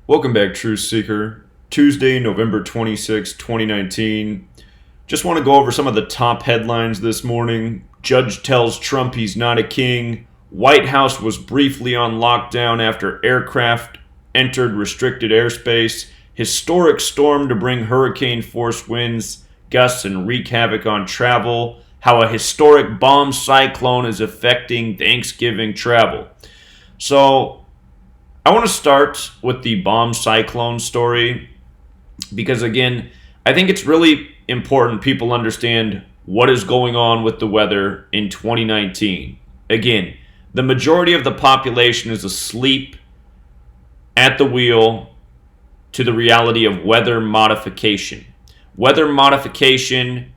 Welcome back, Truth Seeker. Tuesday, November 26, 2019. Just want to go over some of the top headlines this morning. Judge tells Trump he's not a king. White House was briefly on lockdown after aircraft entered restricted airspace. Historic storm to bring hurricane force winds, gusts, and wreak havoc on travel. How a historic bomb cyclone is affecting Thanksgiving travel. So, I want to start with the bomb cyclone story because, again, I think it's really important people understand what is going on with the weather in 2019. Again, the majority of the population is asleep at the wheel to the reality of weather modification. Weather modification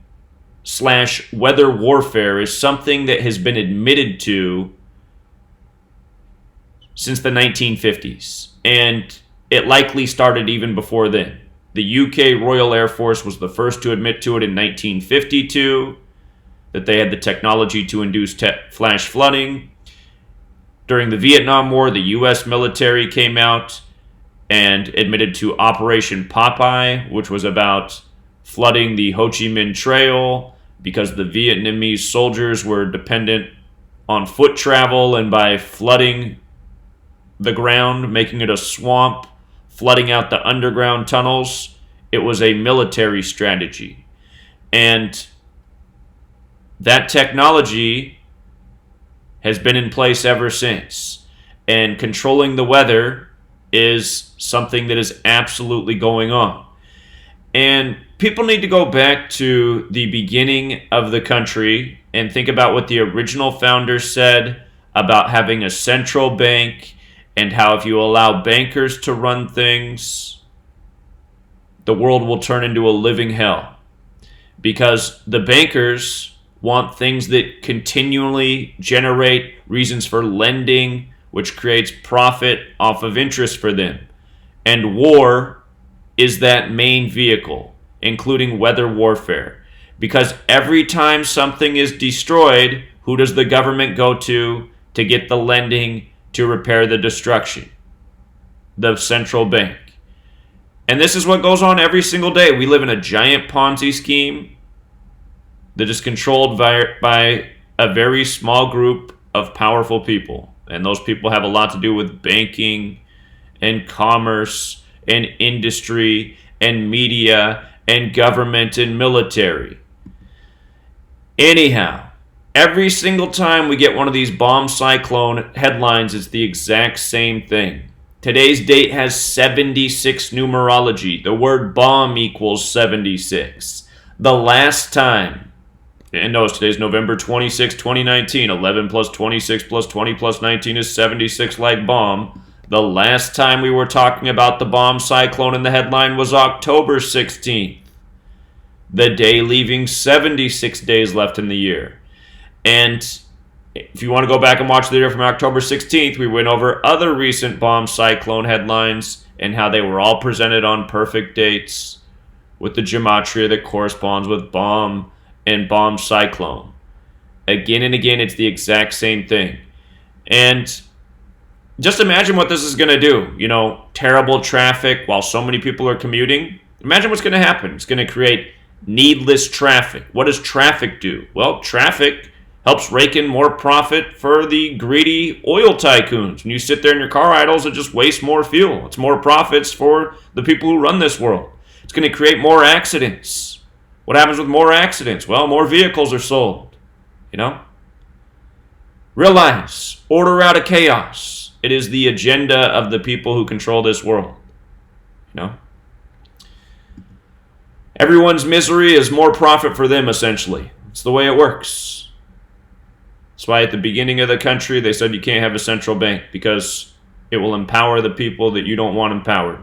/ weather warfare is something that has been admitted to since the 1950s, and it likely started even before then. The UK Royal Air Force was the first to admit to it in 1952, that they had the technology to induce flash flooding. During the Vietnam War, the US military came out and admitted to Operation Popeye, which was about flooding the Ho Chi Minh Trail because the Vietnamese soldiers were dependent on foot travel, and by flooding the ground, making it a swamp, flooding out the underground tunnels, it was a military strategy. And that technology has been in place ever since. And controlling the weather is something that is absolutely going on. And people need to go back to the beginning of the country and think about what the original founders said about having a central bank, and how if you allow bankers to run things, the world will turn into a living hell. Because the bankers want things that continually generate reasons for lending, which creates profit off of interest for them. And war is that main vehicle, including weather warfare. Because every time something is destroyed, who does the government go to get the lending to repair the destruction? The central bank. And this is what goes on every single day. We live in a giant Ponzi scheme that is controlled by a very small group of powerful people. And those people have a lot to do with banking and commerce and industry and media and government and military. Anyhow, every single time we get one of these bomb cyclone headlines, it's the exact same thing. Today's date has 76 numerology. The word bomb equals 76. The last time, and notice today's November 26, 2019, 11 plus 26 plus 20 plus 19 is 76 like bomb. The last time we were talking about the bomb cyclone in the headline was October 16th. The day leaving 76 days left in the year. And if you want to go back and watch the video from October 16th, we went over other recent bomb cyclone headlines and how they were all presented on perfect dates with the gematria that corresponds with bomb and bomb cyclone. Again and again, it's the exact same thing. And just imagine what this is going to do. You know, terrible traffic while so many people are commuting. Imagine what's going to happen. It's going to create needless traffic. What does traffic do? Well, traffic helps rake in more profit for the greedy oil tycoons. When you sit there in your car idles, it just wastes more fuel. It's more profits for the people who run this world. It's going to create more accidents. What happens with more accidents? Well, more vehicles are sold. You know? Realize, order out of chaos. It is the agenda of the people who control this world. You know? Everyone's misery is more profit for them, essentially. It's the way it works. That's why at the beginning of the country, they said you can't have a central bank because it will empower the people that you don't want empowered.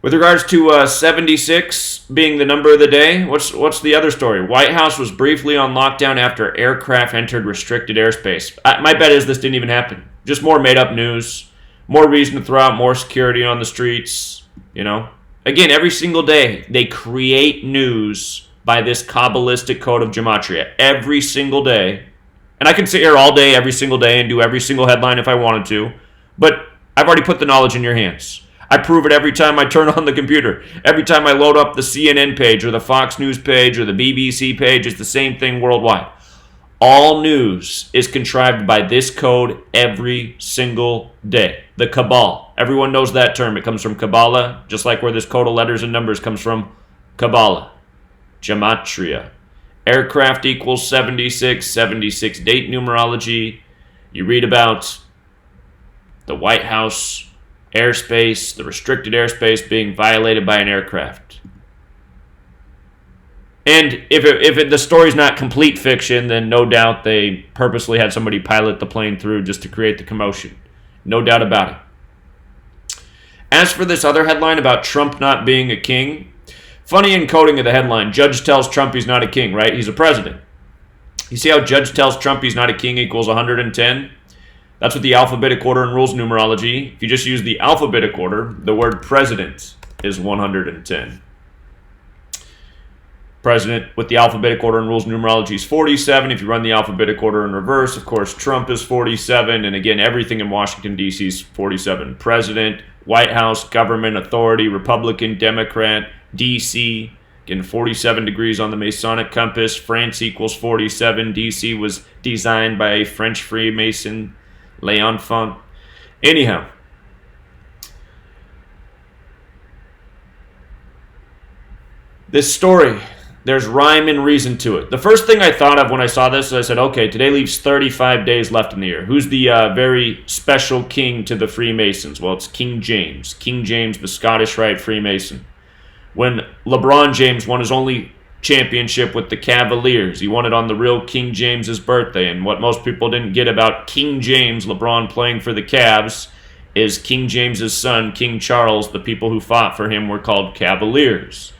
With regards to 76 being the number of the day, what's the other story? White House was briefly on lockdown after aircraft entered restricted airspace. My bet is this didn't even happen. Just more made-up news, more reason to throw out more security on the streets, you know. Again, every single day, they create news by this Kabbalistic code of gematria. Every single day, And I can sit here all day, every single day, and do every single headline if I wanted to. But I've already put the knowledge in your hands. I prove it every time I turn on the computer. Every time I load up the CNN page or the Fox News page or the BBC page, it's the same thing worldwide. All news is contrived by this code every single day. The cabal. Everyone knows that term. It comes from Kabbalah, just like where this code of letters and numbers comes from. Kabbalah. Gematria. Aircraft equals 76, 76 date numerology. You read about the White House airspace, the restricted airspace being violated by an aircraft. And if the story's not complete fiction, then no doubt they purposely had somebody pilot the plane through just to create the commotion. No doubt about it. As for this other headline about Trump not being a king, funny encoding of the headline. Judge tells Trump he's not a king, right? He's a president. You see how judge tells Trump he's not a king equals 110? That's what the alphabetic order and rules numerology. If you just use the alphabetic order, the word president is 110. President with the alphabetic order and rules numerology is 47. If you run the alphabetic order in reverse, of course, Trump is 47. And again, everything in Washington, D.C. is 47. President, White House, government, authority, Republican, Democrat, D.C., again, 47 degrees on the Masonic compass. France equals 47. D.C. was designed by a French Freemason, L'Enfant. Anyhow, this story, there's rhyme and reason to it. The first thing I thought of when I saw this, I said, okay, today leaves 35 days left in the year. Who's the very special king to the Freemasons? Well, it's King James. King James, the Scottish Rite Freemason. When LeBron James won his only championship with the Cavaliers, he won it on the real King James's birthday. And what most people didn't get about King James, LeBron playing for the Cavs, is King James's son, King Charles. The people who fought for him were called Cavaliers.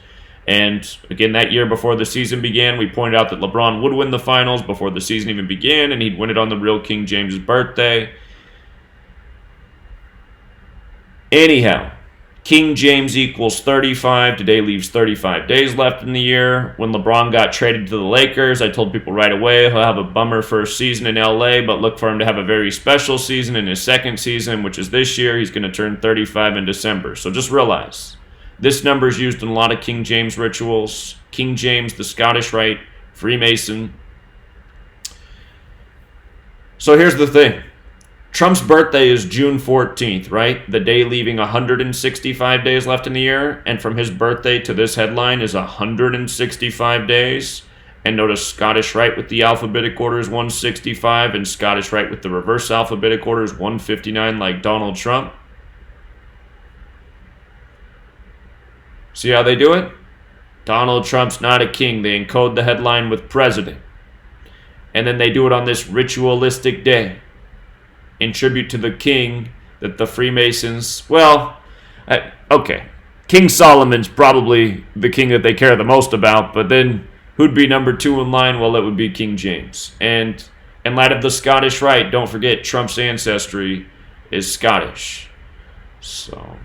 And again, that year before the season began, we pointed out that LeBron would win the finals before the season even began, and he'd win it on the real King James's birthday. Anyhow, King James equals 35. Today leaves 35 days left in the year. When LeBron got traded to the Lakers, I told people right away he'll have a bummer first season in LA, but look for him to have a very special season in his second season, which is this year. He's going to turn 35 in December. So just realize, this number is used in a lot of King James rituals. King James, the Scottish Rite, Freemason. So here's the thing. Trump's birthday is June 14th, right? The day leaving 165 days left in the year. And from his birthday to this headline is 165 days. And notice Scottish Rite with the alphabetic order is 165. And Scottish Rite with the reverse alphabetic order is 159, like Donald Trump. See how they do it? Donald Trump's not a king. They encode the headline with president. And then they do it on this ritualistic day in tribute to the king that the Freemasons, okay. King Solomon's probably the king that they care the most about, but then who'd be number 2 in line? Well, it would be King James. And in light of the Scottish Rite, don't forget Trump's ancestry is Scottish. So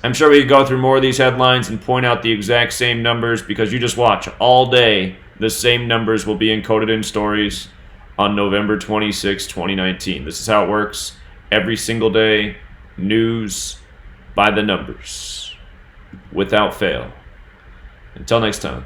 I'm sure we could go through more of these headlines and point out the exact same numbers, because you just watch all day, the same numbers will be encoded in stories on November 26, 2019. This is how it works every single day. News by the numbers, without fail. Until next time.